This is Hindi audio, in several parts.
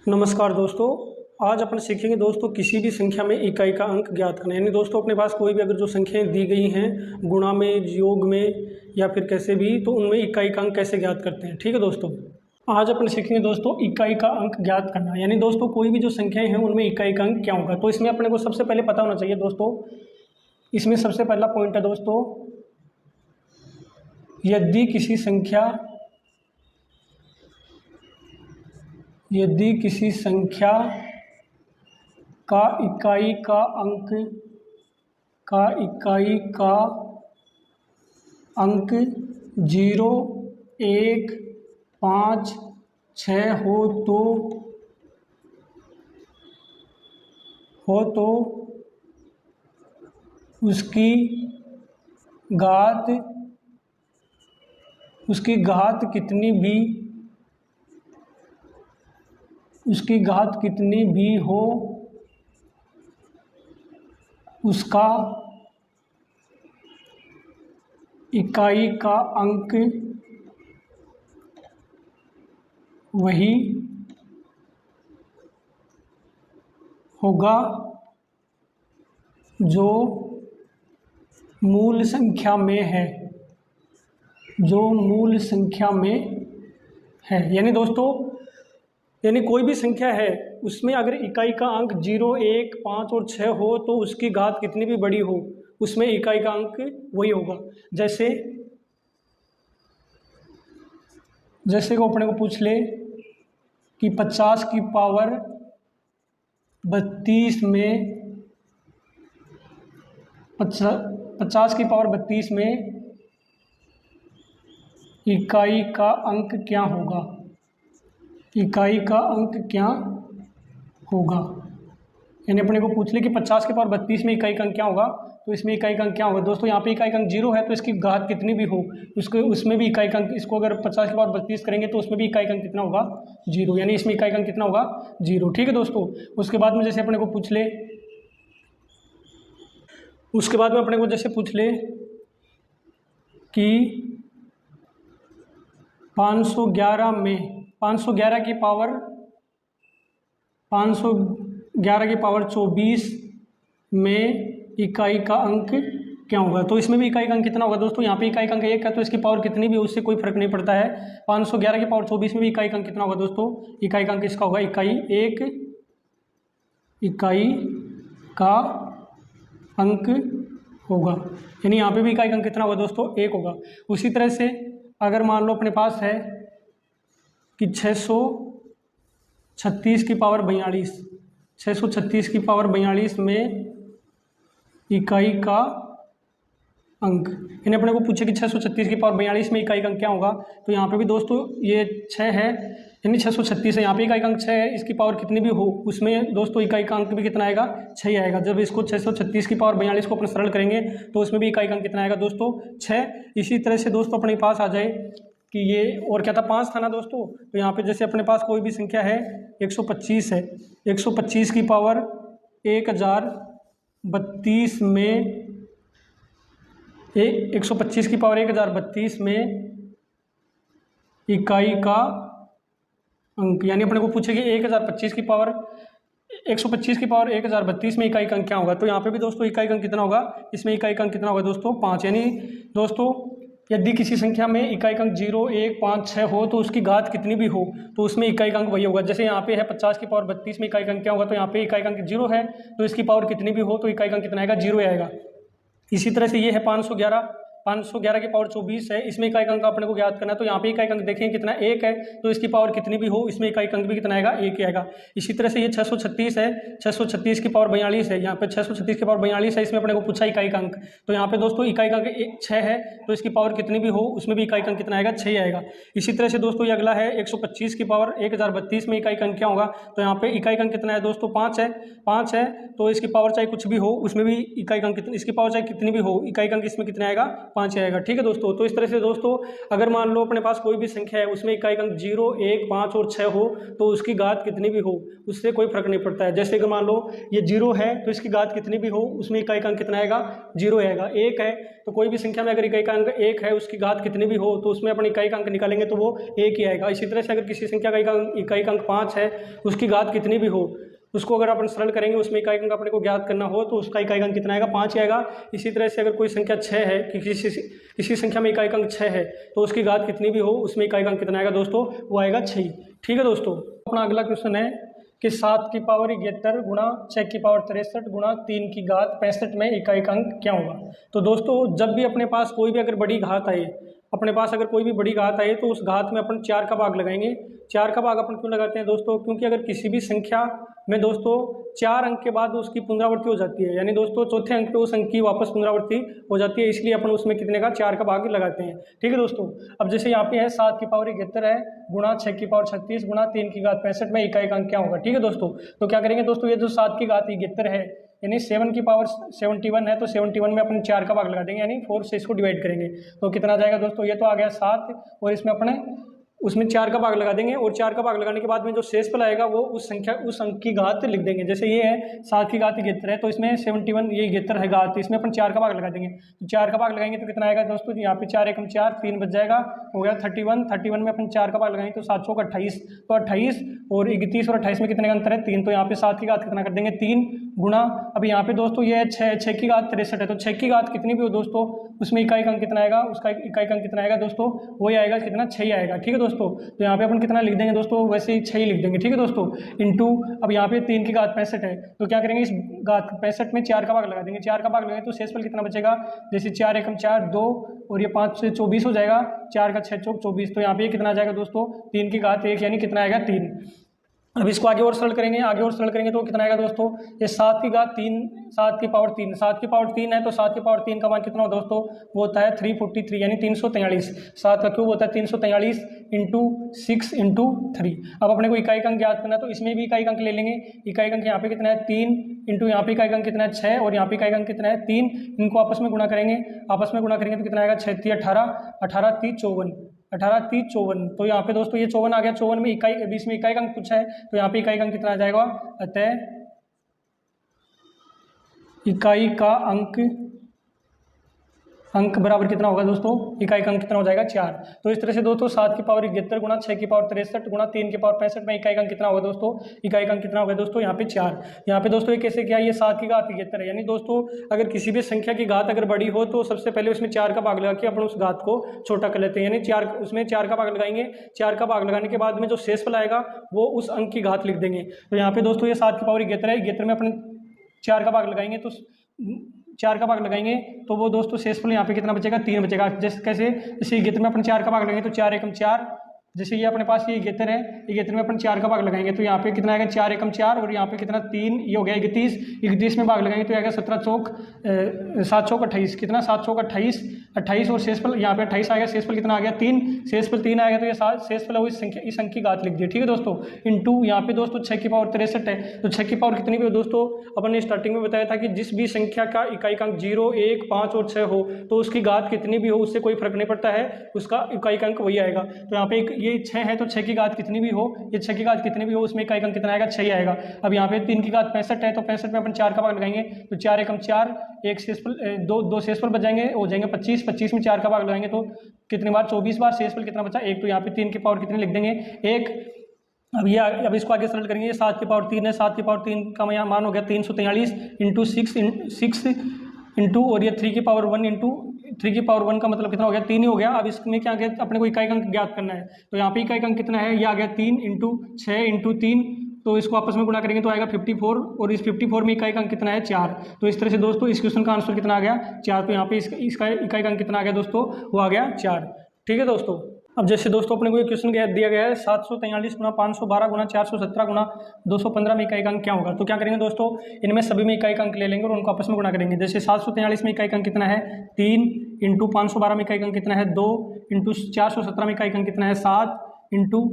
नमस्कार दोस्तों। आज अपन सीखेंगे दोस्तों किसी भी संख्या में इकाई का अंक ज्ञात करना। यानी दोस्तों अपने पास कोई भी अगर जो संख्याएं दी गई हैं गुणा में, योग में या फिर कैसे भी, तो उनमें इकाई का अंक कैसे ज्ञात करते हैं। ठीक है दोस्तों, आज अपन सीखेंगे दोस्तों इकाई का अंक ज्ञात करना। यानी दोस्तों कोई भी जो संख्याएं हैं उनमें इकाई का अंक क्या होगा। तो इसमें अपने को सबसे पहले पता होना चाहिए दोस्तों, इसमें सबसे पहला पॉइंट है दोस्तों, यदि किसी संख्या का इकाई का अंक 0, 1, 5, 6 हो तो उसकी घात कितनी भी हो उसका इकाई का अंक वही होगा जो मूल संख्या में है। यानी दोस्तों कोई भी संख्या है उसमें अगर इकाई का अंक 0, 1, 5 और 6 हो तो उसकी घात कितनी भी बड़ी हो उसमें इकाई का अंक वही होगा। जैसे को अपने को पूछ ले कि 50 की पावर 32 में इकाई का अंक क्या होगा। यानी अपने को पूछ ले कि 50 की पावर 32 में इकाई का अंक क्या होगा, तो इसमें इकाई का अंक क्या होगा। दोस्तों यहाँ पे इकाई का अंक 0 है तो इसकी घात कितनी भी हो उसमें भी इकाई का अंक, इसको अगर 50 की पावर 32 करेंगे तो उसमें भी इकाई का अंक कितना होगा, 0। यानी इसमें इकाई का अंक कितना होगा, 0। ठीक है दोस्तों। उसके बाद में जैसे अपने को पूछ ले कि 511 की पावर 24 में इकाई का अंक क्या होगा। तो इसमें भी इकाई का अंक कितना होगा दोस्तों, यहाँ पे इकाई का अंक 1 है तो इसकी पावर कितनी भी उससे कोई फर्क नहीं पड़ता है। 511 की पावर 24 में भी इकाई का अंक कितना होगा दोस्तों, इकाई का अंक इसका होगा इकाई का अंक होगा। यानी यहाँ पे भी इकाई का अंक कितना होगा दोस्तों, 1 होगा। उसी तरह से अगर मान लो अपने पास है कि 636 की पावर 42 में इकाई का अंक, यानी अपने को पूछे कि 636 की पावर 42 में इकाई का अंक क्या होगा। तो यहाँ पे भी दोस्तों ये 6 है, यानी 636 है, यहाँ पे इकाई का अंक 6 है, इसकी पावर कितनी भी हो उसमें दोस्तों इकाई का अंक भी कितना आएगा, 6 आएगा। जब इसको 636 की पावर 42 को अपने सरल करेंगे तो उसमें भी इकाई का अंक कितना आएगा दोस्तों, 6। इसी तरह से दोस्तों अपने पास आ जाए कि ये और क्या था, 5 था ना दोस्तों। तो यहाँ पे जैसे अपने पास कोई भी संख्या है 125 है, 125 की पावर 1032 में 125 की पावर 1032 में इकाई का अंक, यानी अपने को पूछेगी 125 की पावर 1032 में इकाई का अंक क्या होगा। तो यहाँ पे भी दोस्तों इकाई का अंक कितना होगा, इसमें इकाई का अंक कितना होगा दोस्तों, 5। यानी दोस्तों यदि किसी संख्या में इकाई का अंक 0, 1, 5, 6 हो तो उसकी घात कितनी भी हो तो उसमें इकाई का अंक वही होगा। जैसे यहाँ पे है 50 की पावर 32 में इकाई का अंक क्या होगा, तो यहाँ पे इकाई का अंक 0 है तो इसकी पावर कितनी भी हो तो इकाई का अंक कितना आएगा, 0 आएगा। इसी तरह से ये है 511 की पावर 24 है, इसमें इकाई का अंक अपने को ज्ञात करना है। तो यहाँ पे इकाई का अंक देखें कितना, 1 है, तो इसकी पावर कितनी भी हो इसमें इकाई का अंक भी कितना आएगा, 1 आएगा। इसी तरह से ये 636 है, 636 की पावर 42 है, यहाँ पे 636 की पावर 42 है, इसमें अपने को पूछा इकाई का अंक। तो यहाँ पे दोस्तों इकाई का अंक 6 है तो इसकी पावर कितनी भी हो उसमें भी इकाई का अंक कितना आएगा, 6 आएगा। इसी तरह से दोस्तों ये अगला है 125 की पावर 1032 में इकाई का अंक क्या होगा। तो यहाँ पे इकाई का अंक कितना है दोस्तों, 5 है, तो इसकी पावर चाहे कुछ भी हो उसमें भी इकाई का अंक, इसकी पावर चाहे कितनी भी हो इकाई का अंक इसमें कितना आएगा, 5 आएगा। ठीक है दोस्तों, तो इस तरह से दोस्तों अगर मान लो अपने पास कोई भी संख्या है उसमें इकाई अंक 0, 1, 5 और 6 हो तो उसकी घात कितनी भी हो उससे कोई फर्क नहीं पड़ता है। जैसे कि मान लो ये 0 है तो इसकी घात कितनी भी हो उसमें इकाई अंक कितना आएगा, 0 आएगा। 1 है तो कोई भी संख्या में अगर इकाई अंक 1 है उसकी घात कितनी भी हो तो उसमें अपन इकाई अंक निकालेंगे तो वो 1 ही आएगा। इसी तरह से अगर किसी संख्या का इकाई अंक 5 है उसकी घात कितनी भी हो उसको अगर अपन सरल करेंगे उसमें इकाई अंक अपने को ज्ञात करना हो तो उसका इकाई अंक कितना आएगा, 5 आएगा। इसी तरह से अगर कोई संख्या 6 है कि किसी संख्या में इकाई अंक 6 है तो उसकी घात कितनी भी हो उसमें इकाई अंक कितना आएगा दोस्तों, वो आएगा 6। ठीक है दोस्तों, अपना अगला क्वेश्चन है कि 7 की पावर 71 गुणा 6 की पावर 63 गुणा 3 की घात 65 में इकाई अंक क्या होगा। तो दोस्तों जब भी अपने पास कोई भी अगर बड़ी घात आए, अपने पास अगर कोई भी बड़ी घात आए तो उस घात में अपन 4 का भाग लगाएंगे। 4 का भाग अपन क्यों लगाते हैं दोस्तों, क्योंकि अगर किसी भी संख्या में दोस्तों 4 अंक के बाद उसकी पुनरावृत्ति हो जाती है, यानी दोस्तों चौथे अंक पे उस अंक की वापस पुनरावृत्ति हो जाती है, इसलिए अपन उसमें कितने का 4 का भाग लगाते हैं। ठीक है दोस्तों, अब जैसे यहाँ पे है 7 की पावर 71 है गुणा 6 की पावर 36 गुणा 3 की घात 65 में इकाई अंक क्या होगा। ठीक है दोस्तों, तो क्या करेंगे दोस्तों, ये जो 7 की घात 71 है यानी 7 की पावर 71 है तो 71 में अपन 4 का भाग लगा देंगे, यानी 4 से इसको डिवाइड करेंगे तो कितना आ जाएगा दोस्तों, ये तो आ गया 7 और इसमें अपने उसमें 4 का भाग लगा देंगे और 4 का भाग लगाने के बाद में जो शेषफल आएगा वो उस अंक की घात लिख देंगे। जैसे ये है 7 की घात 71 है तो इसमें 71 ये 71 है घात, तो इसमें अपन 4 का भाग लगा देंगे। तो 4 का भाग लगाएंगे तो कितना आएगा दोस्तों, यहाँ पे 4 एकम 4 3 बच जाएगा, हो गया 31 में अपन 4 का भाग लगाएंगे तो 7 चौक 28, तो 28 और 31 और 28 में कितने का अंतर है, 3। तो यहाँ पे 7 की घात कितना कर देंगे 3 गुणा, अब यहाँ पे दोस्तों ये है 6 की घात 63 है तो 6 की घात कितनी भी हो दोस्तों उसमें इकाई अंक कितना आएगा, उसका इकाई अंक कितना आएगा दोस्तों, वही आएगा कितना 6 आएगा। ठीक है दोस्तों, तो यहाँ पे अपन कितना लिख देंगे दोस्तों, वैसे ही 6 लिख देंगे। ठीक है दोस्तों, इंटू अब यहाँ पे 3 की घात 65 है तो क्या करेंगे इस घात 65 में 4 का भाग लगा देंगे। 4 का भाग लगाएंगे तो शेषफल कितना बचेगा, जैसे 4 एकम 4 2 और ये 5 से 24 हो जाएगा, 4 का 6 चौक 24, तो यहाँ पे कितना आ जाएगा दोस्तों 3 की घात 1 यानी कितना आएगा 3। अब इसको आगे और सरल करेंगे तो कितना आएगा दोस्तों, ये 7 की घात 3 7 की पावर 3 7 की पावर 3 है तो 7 की पावर 3 का मान कितना हो दोस्तों, वो होता है 343 यानी 343। 7 का क्यूब होता है 343 इंटू 6 इंटू 3। अब अपने को इकाई अंक ज्ञात करना है तो इसमें भी इकाई अंक ले लेंगे। इकाई अंक यहाँ पे कितना है 3 इंटू यहाँ पे इकाई अंक कितना है 6 और यहाँ पे इकाई अंक कितना है 3, इनको आपस में गुणा करेंगे तो कितना आएगा 6 3 18 18 3 54 18 30 54। तो यहाँ पे दोस्तों ये 54 आ गया, 54 में इकाई बीच में इकाई अंक पूछा है तो यहाँ पे इकाई अंक कितना आ जाएगा, अतः इकाई का अंक बराबर कितना होगा दोस्तों, इकाई का अंक कितना हो जाएगा 4। तो इस तरह से दोस्तों 7 की पावर 71 गुणा 6 की पावर 63 गुणा 3 की पावर 65 में इकाई का अंक कितना होगा दोस्तों, इकाई का अंक कितना होगा दोस्तों यहाँ पे 4। यहाँ पे दोस्तों ये कैसे किया, ये 7 की घात 71 है, यानी दोस्तों अगर किसी भी संख्या की घात अगर बड़ी हो तो सबसे पहले उसमें 4 का भाग लगा के अपन उस घात को छोटा कर लेते हैं, यानी उसमें 4 का भाग लगाएंगे। 4 का भाग लगाने के बाद में जो शेषफल आएगा वो उस अंक की घात लिख देंगे। तो यहाँ पे दोस्तों ये 7 की पावर 71 है, 71 में अपन 4 का भाग लगाएंगे तो 4 का भाग लगाएंगे तो वो दोस्तों शेषफल यहाँ पे कितना बचेगा 3 बचेगा। जैसे कैसे, जैसे 71 में अपन 4 का भाग लगाएंगे तो 4 एकम 4, जैसे ये अपने पास ये 71 है, 71 में अपन 4 का भाग लगाएंगे तो यहाँ पे कितना आएगा 4 एकम 4 और यहाँ पे कितना 3, ये हो गया 31 में भाग लगाएंगे तो आएगा 17 चौक 7 चौक 28, कितना 7 चौक 28 और शेषफल यहाँ पे 28 आएगा, शेषफल कितना आ गया 3, शेषफल 3 आएगा तो ये शेषफल है वो इस अंक की घात लिख दी। ठीक है दोस्तों, इंटू यहाँ पे दोस्तों 6 की पावर 63 है तो 6 की पावर कितनी भी हो दोस्तों, अपन ने स्टार्टिंग में बताया था कि जिस भी संख्या का इकाई अंक 0 1 5 और 6 हो तो उसकी घात कितनी भी हो उससे कोई फर्क नहीं पड़ता है, उसका इकाई अंक वही आएगा। तो यहाँ पे ये 6 है तो 6 की घात कितनी भी हो, ये 6 की घात कितनी भी हो उसमें इकाई अंक कितना आएगा 6 आएगा। अब यहाँ पे 3 की घात 65 है तो 65 में अपन 4 का भाग लगाएंगे तो 4 एकम 4, एक शेषफल दो शेषफल बच जाएंगे, हो जाएंगे 25 में 4 का भाग लगाएंगे तो कितनी बार 24 बार, शेषफल कितना बचा 1, तो यहाँ पे 3 की पावर कितनी लिख देंगे 1। अब इसको आगे सरल करेंगे, 7 की पावर 3 है, 7 की पावर 3 का यहाँ मान हो गया 343 इंटू 6 इंटू और ये 3 की पावर 1 इंटू 3 की पावर 1 का मतलब कितना हो गया 3 ही हो गया। अब इसमें क्या गया, अपने को इकाई अंक ज्ञात करना है तो यहाँ पे इकाई अंक कितना है, ये आ गया 3 इंटू 6 इंटू 3, तो इसको आपस में गुणा करेंगे तो आएगा 54 और इस 54 में इकाई अंक कितना है 4। तो इस तरह से दोस्तों इस क्वेश्चन का आंसर कितना आ गया 4। तो यहाँ पे इसका इकाई अंक कितना आ गया दोस्तों, वो आ गया 4। ठीक है दोस्तों, अब जैसे दोस्तों अपने को ये क्वेश्चन दिया गया है 743 गुणा 512 गुणा 417 गुणा 215 में इकाई अंक क्या होगा। तो क्या करेंगे दोस्तों, इनमें सभी में इकाई अंक ले लेंगे और उनको आपस में गुणा करेंगे। जैसे 743 में इकाई अंक कितना है 3 इंटू 512 में इकाई अंक कितना है 2 इंटू 417 में इकाई अंक कितना है 7 इंटू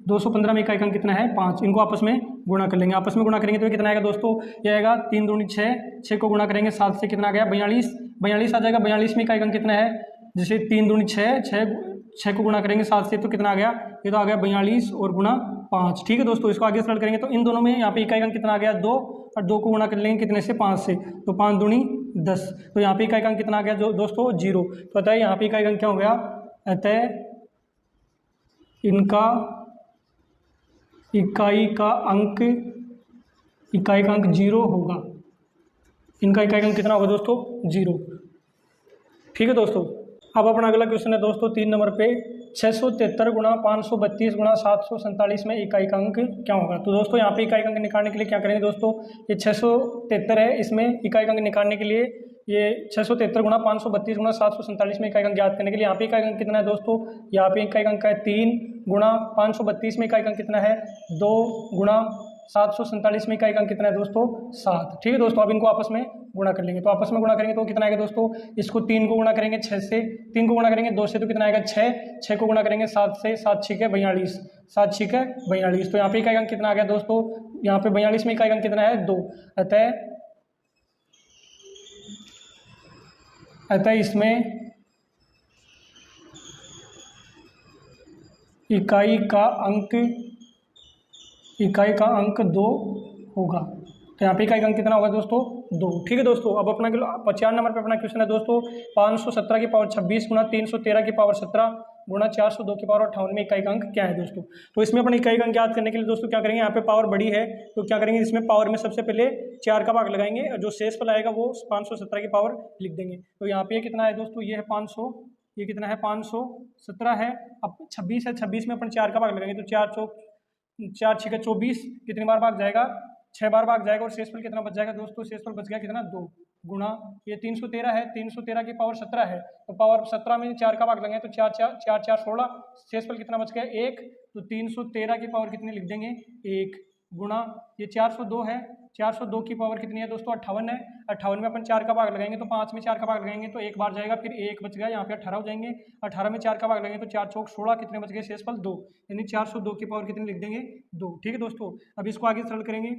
215 में इकाई अंक कितना है 5, इनको आपस में गुणा कर लेंगे। आपस में गुणा करेंगे तो ये कितना आएगा दोस्तों, ये आएगा 3 दूनी 6 को गुणा करेंगे 7 से कितना आ गया 42 आ जाएगा। 42 में इकाई अंक कितना है जैसे 3 दूनी 6, 6 को गुणा करेंगे 7 से तो कितना आ गया, ये तो आ गया 42 और गुणा 5। ठीक है दोस्तों, इसको आगे सरल करेंगे तो इन दोनों में यहाँ पे इकाई अंक कितना आ गया 2, और 2 को गुणा कर लेंगे कितने से 5 से, तो 5 दूनी 10, तो यहाँ पे इकाई अंक कितना आ गया जो दोस्तों 0। तो अतः यहाँ पे इकाई अंक क्या हो गया, अतः इनका इकाई का अंक 0 होगा। इनका इकाई अंक कितना होगा दोस्तों 0। ठीक है दोस्तों, अब अपना अगला क्वेश्चन है दोस्तों 3 नंबर पे 673 गुणा 532 गुणा 747 में इकाई का अंक क्या होगा। तो दोस्तों यहाँ पे इकाई का अंक निकालने के लिए क्या करेंगे दोस्तों, ये 673 है, इसमें इकाई का अंक निकालने के लिए ये 673 गुणा 532 गुणा 747 में इकाई का अंक ज्ञात करने के लिए यहाँ पे इकाई का अंक कितना है दोस्तों, यहाँ पे इकाई का अंक है 3 गुणा 532 में इकाई का अंक कितना है 2 गुणा 747 में इकाई का अंक कितना है दोस्तों 7। ठीक है दोस्तों, अब इनको आपस में गुणा कर लेंगे, तो आपस में गुणा करेंगे तो कितना आएगा दोस्तों, इसको 3 को गुणा करेंगे 6 से, 3 को गुणा करेंगे 2 से तो कितना आएगा 6, 6 को गुणा करेंगे 7 से, 7 6 है 42, 7 6 है 42, तो यहाँ पे इकाई अंक कितना आ गया दोस्तों, यहाँ पे 42 में इकाई अंक कितना है 2। अतः इसमें इकाई का अंक 2 होगा। तो यहाँ पे इकाई का अंक कितना होगा दोस्तों 2। ठीक है दोस्तों, अब अपना 50 नंबर पे अपना क्वेश्चन है दोस्तों 517 की पावर 26 गुणा 313 की पावर 17 गुणा 402 की पावर 58 में इकाई का अंक क्या है दोस्तों। तो इसमें अपने इकाई का अंक याद करने के लिए दोस्तों क्या करेंगे, यहाँ पे पावर बड़ी है तो क्या करेंगे, इसमें पावर में सबसे पहले 4 का भाग लगाएंगे और जो शेष पर आएगा वो 517 की पावर लिख देंगे। तो यहाँ पे कितना है दोस्तों, ये है 500, ये कितना है 517 है, अब 26 है, 26 में अपन 4 का भाग लगाएंगे तो 4 चौक 4 6 24, कितनी बार भाग जाएगा 6 बार भाग जाएगा, और शेषफल कितना बच जाएगा दोस्तों, शेषफल बच गया कितना 2 गुणा ये 313 है, 313 की पावर 17 है, तो पावर 17 में 4 का भाग लगाएंगे तो 4 4 4 4 16, शेषफल कितना बच गया 1, तो 313 की पावर कितनी लिख देंगे 1 गुणा ये 402 है, 402 की पावर कितनी है दोस्तों 58 है, 58 में अपन 4 का भाग लगाएंगे तो 5 में 4 का भाग लगाएंगे तो 1 बार जाएगा, फिर 1 बच गया, यहाँ पे 18 हो जाएंगे, 18 में 4 का भाग लगाएंगे तो 4 चौक 16, कितने बच गए शेषफल 2, यानी 402 की पावर कितनी लिख देंगे 2। ठीक है दोस्तों, अब इसको आगे सरल करेंगे,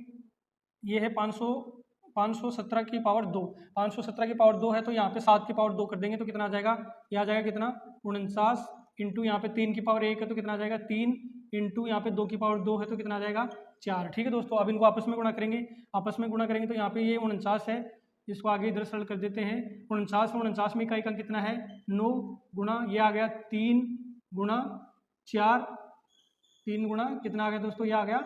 ये है 517 की पावर 2, 517 की पावर 2 है तो यहाँ पे 7 की पावर 2 कर देंगे तो कितना आ जाएगा, ये आ जाएगा कितना 49 इंटू यहाँ पे 3 की पावर 1 है तो कितना आ जाएगा 3 इंटू यहाँ पे 2 की पावर 2 है तो कितना आ जाएगा 4। ठीक है दोस्तों, अब इनको आपस में गुणा करेंगे, आपस में गुणा करेंगे तो यहाँ पे ये 49 है, इसको आगे इधर सरल कर देते हैं, 49 में इकाई का कितना है 9 गुणा ये आ गया 3 गुणा 4, 3 गुणा कितना आ गया दोस्तों, ये आ गया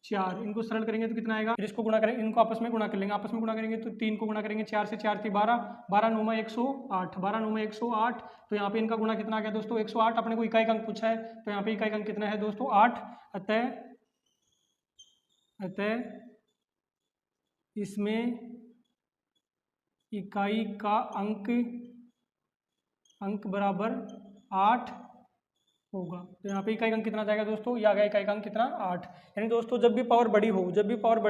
4, इनको सरल करेंगे तो कितना आएगा, फिर इसको गुणा करेंगे, इनको आपस में गुणा कर लेंगे, आपस में गुणा करेंगे तो 3 को गुणा करेंगे 4 से, 4 थी 12, 12 9 में 108, 12 9 में 108, तो यहाँ पे इनका गुणा कितना आ गया दोस्तों 108, अपने को इकाई का अंक पूछा है तो यहाँ पे इकाई का अंक कितना है दोस्तों 8। अतः इसमें इकाई का अंक बराबर 8 होगा। तो यहाँ पे इकाई अंक कितना जाएगा दोस्तों, ये आ गया इकाई अंक कितना 8। यानी दोस्तों जब भी पावर बड़ी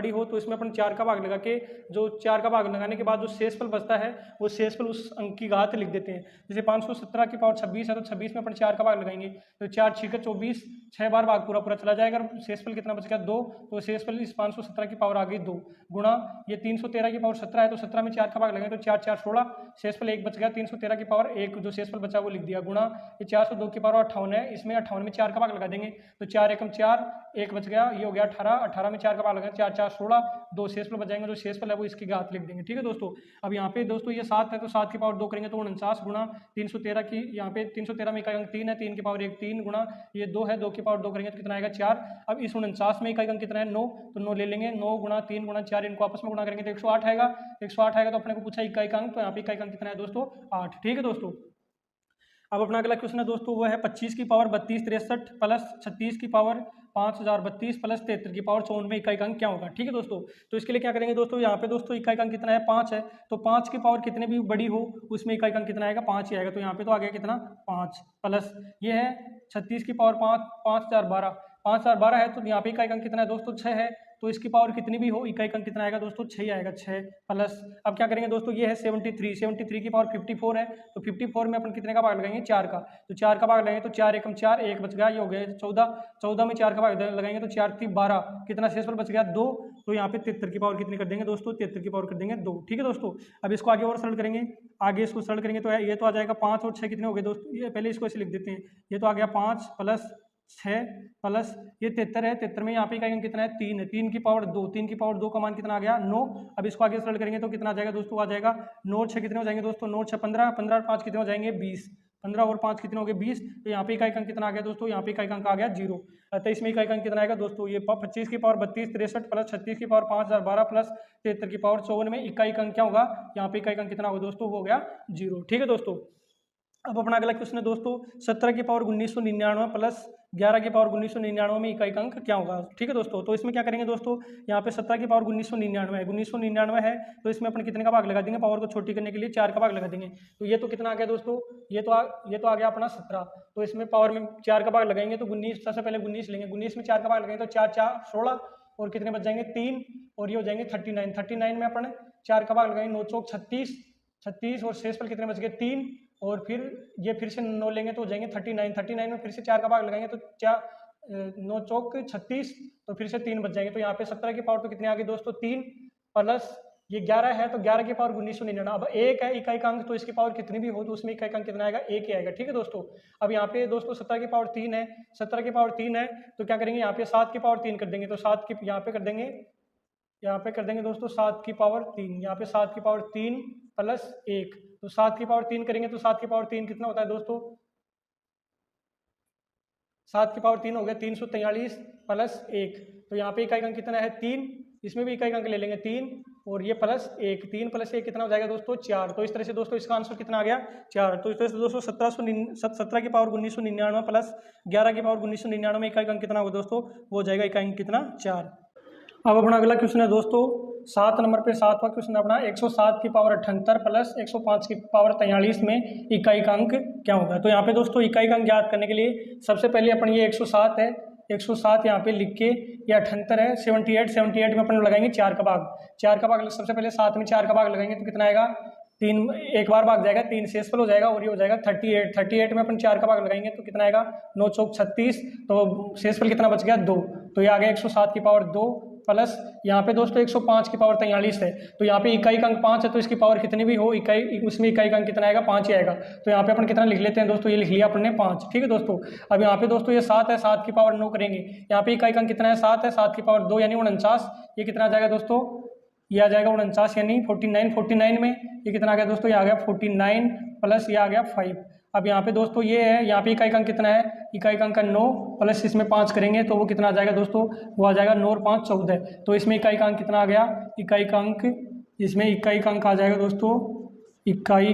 हो तो इसमें अपन 4 का भाग लगा के, जो 4 का भाग लगाने के बाद जो शेषफल बचता है वो शेषफल उस अंक की घात लिख देते हैं। जैसे 517 की पावर 26 है तो 26 में अपन 4 का भाग लगाएंगे तो 4 6 24, 6 बार भाग पूरा चला जाएगा, शेषफल कितना बच गया 2, तो शेषफल इस 517 की पावर आ गई 2 गुणा ये 313 की पावर 17 है तो 17 में 4 का भाग लगाएंगे तो 4 4 16, शेषफल 1 बच गया, 313 की पावर 1 जो शेषफल बचा वो लिख दिया, गुणा ये 402 की पावर 58 है, इसमें 58 में 4 का भाग लगा देंगे तो 4 एकम 4, 1 बच गया, ये हो गया 18, 18 में 4 का भाग लगा 4 4 16, 2 शेषफल बच जाएंगे, जो शेषफल है वो इसकी घात लिख देंगे। ठीक है दोस्तों, अब यहाँ पे दोस्तों ये 7 है तो 7 की पावर 2 करेंगे तो 49 गुणा 313 की, यहाँ पे 313 में इकाई अंक 3 है, 3 की पावर 1 3 गुणा ये 2 है, 2 की पावर 2 करेंगे तो कितना आएगा 4। अब इस 49 में इकाई अंक कितना है 9, तो 9 ले लेंगे, 9 गुणा 3 गुणा 4, इनको आपस में गुणा करेंगे तो 108 आएगा, 108 आएगा तो अपने को पूछा इकाई का अंक, तो यहाँ पे इकाई का अंक कितना है दोस्तों 8। ठीक है दोस्तों, अब अपना अगला क्वेश्चन है दोस्तों वो है 25 की पावर 32 63 प्लस 36 की पावर 5032 प्लस 73 की पावर 54 में इकाई का अंक क्या होगा। ठीक है दोस्तों, तो इसके लिए क्या करेंगे दोस्तों, यहाँ पे दोस्तों इकाई का अंक कितना है 5 है, तो 5 की पावर कितने भी बड़ी हो उसमें इकाई का अंक कितना आएगा 5 ही आएगा, तो यहाँ पे तो आ गया कितना 5 प्लस ये है 36 की पावर 5 5012 है तो यहाँ पे इकाई का अंक कितना है दोस्तों 6 है, तो इसकी पावर कितनी भी हो इकाई अंक कितना आएगा दोस्तों 6 आएगा 6 प्लस। अब क्या करेंगे दोस्तों ये है 73 की पावर 54 है तो 54 में अपन कितने का भाग लगाएंगे 4 का, तो 4 का भाग लगाएंगे तो 4 एकम 4 1 बच गया, ये हो गया 14, 14 में 4 का भाग लगाएंगे तो 4 3 12, कितना शेषफल बच गया 2, तो यहाँ पे 73 की पावर कितनी कर देंगे दोस्तों 73 की पावर कर देंगे 2। ठीक है दोस्तों, अब इसको आगे और सरल करेंगे, आगे इसको सरल करेंगे तो ये तो आ जाएगा 5 और 6 कितने हो गए दोस्तों, ये पहले इसको ऐसे लिख देते हैं, ये तो आ गया 5 प्लस 6 प्लस ये 73 है, 73 में यहाँ पे इकाई अंक कितना है 3 है, 3 की पावर 2, 3 की पावर 2 का मान कितना आ गया 9। अब इसको आगे सरल करेंगे तो कितना आ जाएगा दोस्तों, आ जाएगा 9 और 6 कितने हो जाएंगे दोस्तों 9 और 6 15, 15 और 5 कितने हो जाएंगे 20, 15 और 5 कितने हो गए 20, तो यहाँ पे इकाई अंक कितना आ गया दोस्तों, यहाँ पे इकाई अंक आ गया 0। अतः इसमें इकाई अंक कितना आएगा दोस्तों, ये 25 की पावर 32 63 प्लस 36 की पावर 5012 प्लस 73 की पावर 54 में इकाई अंक क्या होगा, यहाँ पे इकाई अंक कितना होगा दोस्तों, हो गया 0। ठीक है दोस्तों, अब अपना अगला क्वेश्चन है दोस्तों 17 की पावर 1999 प्लस 11 की पावर 1999 में इकाई अंक क्या होगा। ठीक है दोस्तों, तो इसमें क्या करेंगे दोस्तों, यहाँ पे 17 की पावर 1999 है तो इसमें अपन कितने का भाग लगा देंगे, पावर को छोटी करने के लिए 4 का भाग लगा देंगे, तो ये तो कितना आ गया दोस्तों, ये तो आ गया अपना 17, तो इसमें पावर में 4 का भाग लगाएंगे तो 19, सबसे पहले 19 लेंगे, 19 में 4 का भाग लगाएंगे तो 4 4 16 और कितने बच जाएंगे 3 और ये हो जाएंगे 39, 39 में अपन 4 का भाग लगाएंगे 9 चौक 36, 36 और शेष पर कितने बच गए 3 और फिर ये फिर से 9 लेंगे तो हो जाएंगे 39, 39 में फिर से 4 का भाग लगाएंगे तो 9 चौक 36 तो फिर से 3 बच जाएंगे, तो यहाँ पे 17 की पावर तो कितने आ गई दोस्तों 3 प्लस ये 11 है तो 11 की पावर 1999, अब 1 है इकाई का अंक तो इसकी पावर कितनी भी हो तो उसमें इकाई का अंक कितना आएगा 1 ही आएगा। ठीक है दोस्तों, अब यहाँ पे दोस्तों 17 की पावर 3 है, 17 की पावर 3 है तो क्या करेंगे यहाँ पे 7 की पावर 3 कर देंगे, तो 7 की यहाँ पे कर देंगे, यहाँ पे कर देंगे दोस्तों 7 की पावर 3, यहाँ पे 7 की पावर 3 प्लस 1, तो 7 की पावर 3 करेंगे तो 7 की पावर 3 कितना होता है दोस्तों, 7 की पावर 3 हो गया 343 प्लस 1, तो यहाँ पे इकाई अंक कितना है 3, इसमें भी इकाई अंक ले लेंगे 3 और ये प्लस 1, 3 प्लस 1 कितना हो जाएगा दोस्तों 4, तो इस तरह से दोस्तों इसका आंसर कितना आ गया 4। तो इस तरह से दोस्तों 17 की पावर 1999 प्लस 11 की पावर 1999 में इकाई अंक कितना होगा दोस्तों, वो हो जाएगा इकाई अंक कितना 4। अब अपना अगला क्वेश्चन है दोस्तों 7 नंबर पे 7वां क्वेश्चन है अपना 107 की पावर 78 प्लस 105 की पावर 43 में इकाई का अंक क्या होगा। तो यहाँ पे दोस्तों इकाई का अंक ज्ञात करने के लिए सबसे पहले अपन ये 107 है, 107 यहाँ पे लिख के, ये 78 है 78 में अपन लगाएंगे 4 का भाग, 4 का भाग सबसे पहले 7 में 4 का भाग लगाएंगे तो कितना आएगा 3, एक बार भाग जाएगा 3 शेषफल हो जाएगा और ये हो जाएगा 38 में अपन 4 का भाग लगाएंगे तो कितना आएगा 9 चौक 36, तो शेषफल कितना बच गया 2, तो ये आ गया 107 की पावर 2 प्लस यहाँ पे दोस्तों 105 की पावर 43 है, तो यहाँ पे इकाई का अंक 5 है तो इसकी पावर कितनी भी हो इकाई उसमें इकाई का अंक कितना आएगा 5 ही आएगा, तो यहाँ पे अपन कितना लिख लेते हैं दोस्तों, ये लिख लिया अपन ने 5। ठीक है दोस्तों, अब यहाँ पे दोस्तों ये 7 है, 7 की पावर 9 करेंगे, यहाँ पे इकाई का अंक कितना है 7 है, 7 की पावर 2 यानी 49, ये कितना आ जाएगा दोस्तों, ये आ जाएगा 49 यानी 49 में ये कितना आ गया दोस्तों, ये आ गया 49 प्लस ये आ गया 5। अब यहाँ पे दोस्तों ये है, यहाँ पे इकाई का अंक कितना है, इकाई का अंक 9 प्लस इसमें 5 करेंगे तो वो कितना आ जाएगा दोस्तों, वो आ जाएगा 9 और 5 14, तो इसमें इकाई का अंक कितना आ गया, इकाई का अंक, इसमें इकाई का अंक आ जाएगा दोस्तों, इकाई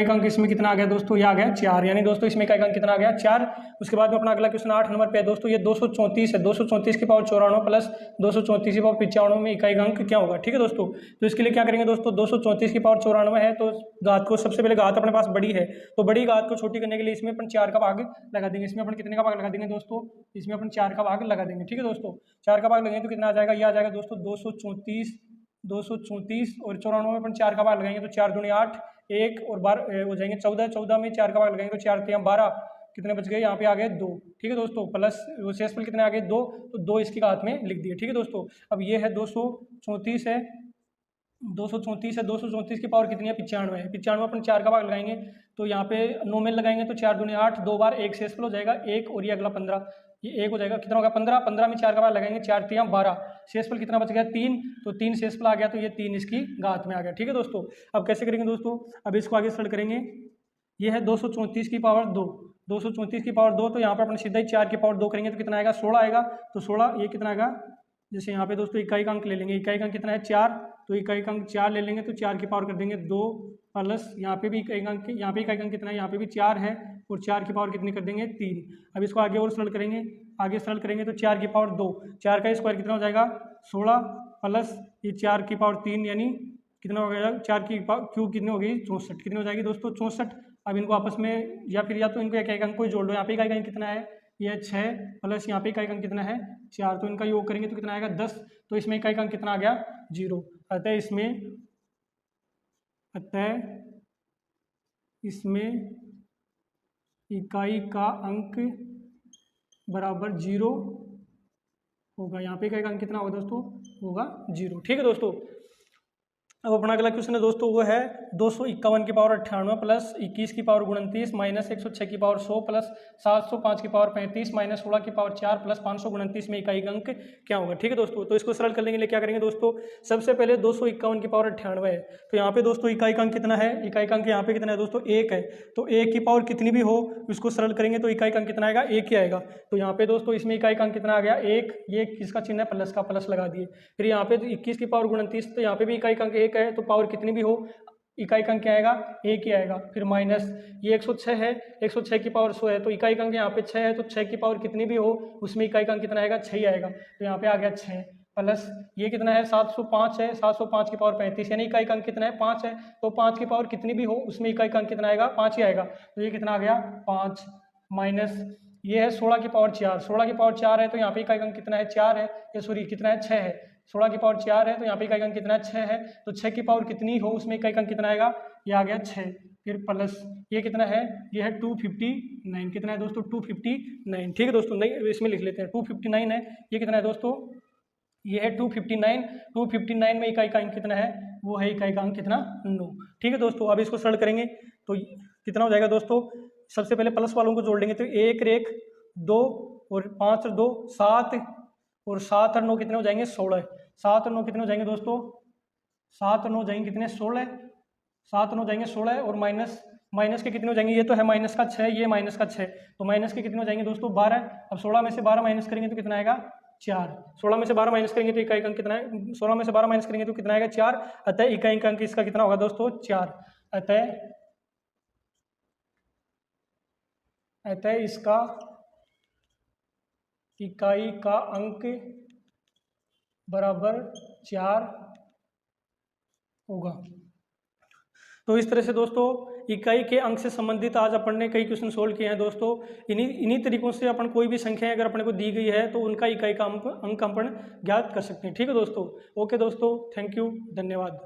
का अंक इसमें कितना आ गया दोस्तों, ये आ गया 4, यानी दोस्तों इसमें इकाई का अंक कितना आ गया 4। उसके बाद में अपना अगला क्वेश्चन 8 नंबर पे है दोस्तों, ये 234 है, 234 की पावर 94 प्लस 234 की पावर 95 में इकाई का अंक क्या होगा। ठीक है दोस्तों, तो इसके लिए क्या करेंगे दोस्तों, 234 की पावर 94 है तो घात को सबसे पहले घात अपने पास बड़ी है तो बड़ी घात को छोटी करने के लिए इसमें अपन 4 का भाग लगा देंगे, इसमें अपन कितने का भाग लगा देंगे दोस्तों, इसमें अपन 4 का भाग लगा देंगे। ठीक है दोस्तों, 4 का भाग लगेंगे तो कितना आ जाएगा, ये आ जाएगा दोस्तों 234 और 94 में अपन 4 का भाग लगाएंगे तो 4 दूनी 8, 1 और 12 हो जाएंगे 14, 14 में 4 का भाग लगाएंगे तो 4 3 12, कितने बच गए यहाँ पे आ गए 2। ठीक है दोस्तों, प्लस शेषफल कितने आ गए 2, तो 2 इसकी घात में लिख दिए। ठीक है दोस्तों, अब ये है 234 है, 234 की पावर कितनी है 95 है, 95 अपन 4 का भाग लगाएंगे तो यहाँ पे 9 में लगाएंगे तो 4 दूनी 8, 2 बार 1 शेषफल हो जाएगा 1 और ये अगला 15, ये 1 हो जाएगा, कितना होगा 15, 15 में 4 का भाग लगाएंगे 4 3 12, शेषफल कितना बच गया 3, तो 3 शेषफल आ गया तो ये 3 इसकी घात में आ गया। ठीक है दोस्तों, अब कैसे करेंगे दोस्तों, अब इसको आगे सरल करेंगे, ये है 234 की पावर 2, 234 की पावर 2 तो यहाँ पर अपन सीधा ही 4 की पावर 2 करेंगे तो कितना आएगा 16 आएगा, तो 16 ये कितना आएगा, जैसे यहाँ पे दोस्तों इकाई का अंक ले लेंगे, इकाई का अंक कितना है 4, तो इकाई का अंक 4 ले लेंगे तो 4 की पावर कर देंगे 2 प्लस यहाँ पे भी इकाई का अंक, यहाँ पे इकाई का अंक कितना है, यहाँ पे भी 4 है और 4 की पावर कितनी कर देंगे 3। अब इसको आगे और सरल करेंगे, आगे सरल करेंगे तो 4 की पावर 2, 4 का स्क्वायर कितना हो जाएगा 16 प्लस ये 4 की पावर 3 यानी कितना हो गया 4 की क्यूब कितनी हो गई 64, कितनी हो जाएगी दोस्तों 64। अब इनको आपस में या फिर या तो इनको एक अंक को जोड़ लो, यहाँ पे इकाई का अंक कितना है, यह 6 प्लस यहाँ पे इकाई अंक कितना है 4, तो इनका योग करेंगे तो कितना आएगा 10, तो इसमें इकाई अंक कितना आ गया 0। अतः इसमें इकाई का अंक बराबर 0 होगा। यहाँ पे इकाई का अंक कितना होगा दोस्तों, होगा 0। ठीक है दोस्तों, अब अपना अगला क्वेश्चन है दोस्तों, वो है 251 की पावर 98 प्लस 21 की पावर 29 माइनस 106 की पावर 100 प्लस 705 की पावर 35 माइनस 16 की पावर 4 प्लस 529 में इकाई अंक क्या होगा। ठीक है दोस्तों, तो इसको सरल करने के लिए क्या करेंगे दोस्तों, सबसे पहले 251 की पावर 98 है, तो यहाँ पे दोस्तों इकाई अंक कितना है, इकाई अंक यहाँ पे कितना है दोस्तों 1 है, तो 1 की पावर कितनी भी हो उसको सरल करेंगे तो इकाई अंक कितना आएगा 1 ही आएगा। तो यहाँ पे दोस्तों इसमें इकाई अंक कितना आ गया 1, ये किसका चिन्ह है प्लस का, प्लस लगा दिए। फिर यहाँ पे 21 की पावर 29, तो यहाँ पे भी इकाई अंक 1 है, तो पावर कितनी भी हो इकाई अंक क्या आएगा 1 ही आएगा। फिर माइनस ये 106 है, 106 की पावर 100 है, तो इकाई अंक यहाँ पे 6 है, तो 6 की पावर कितनी भी हो उसमें इकाई अंक कितना आएगा 6 ही आएगा, तो यहाँ पे आ गया 6 प्लस ये कितना है 705 है, 705 की पावर 35 यानी इकाई अंक कितना है 5 है, तो 5 की पावर कितनी भी हो उसमें इकाई अंक कितना आएगा 5 ही आएगा, तो ये कितना आ गया 5 माइनस ये है 16 की पावर 4, 16 की पावर 4 है, तो यहाँ पे इकाई अंक कितना है 4 है, ये सॉरी कितना है 6 है, 16 की पावर 4 है, तो यहाँ पे इकाई अंक कितना है 6 है, तो 6 की पावर कितनी हो उसमें इकाई अंक कितना आएगा, ये आ गया 6। फिर प्लस ये कितना है, ये है 259, कितना है दोस्तों 259। ठीक है दोस्तों, नहीं इसमें लिख लेते हैं 259 है, ये कितना है दोस्तों, ये है 259, 259 में इकाई का अंक कितना है, वो है इकाई का अंक कितना 9। ठीक है दोस्तों, अब इसको सरल करेंगे तो कितना हो जाएगा दोस्तों, सबसे पहले प्लस वालों को जोड़ लेंगे तो 1 और 1 2 और 5 और 2 7 और 7 और 9 कितने हो जाएंगे 16, 7 और 9 कितने हो जाएंगे दोस्तों, 7 और 9 जाएंगे कितने 16, 7 और 9 जाएंगे 16 और माइनस के कितने हो जाएंगे, ये तो है माइनस का 6, ये माइनस का 6, तो माइनस के कितने हो जाएंगे दोस्तों 12। अब 16 में से 12 माइनस करेंगे तो कितना आएगा 4, 16 में से 12 माइनस करेंगे तो इकाई अंक कितना है, 16 में से 12 माइनस करेंगे तो कितना आएगा 4, अतः इकाई अंक इसका कितना होगा दोस्तों 4, अतः इसका इकाई का अंक बराबर 4 होगा। तो इस तरह से दोस्तों इकाई के अंक से संबंधित आज अपन ने कई क्वेश्चन सोल्व किए हैं दोस्तों। इन्हीं तरीकों से अपन कोई भी संख्या अगर अपने को दी गई है तो उनका इकाई का अंक अपन ज्ञात कर सकते हैं। ठीक है दोस्तों, ओके दोस्तों, थैंक यू, धन्यवाद।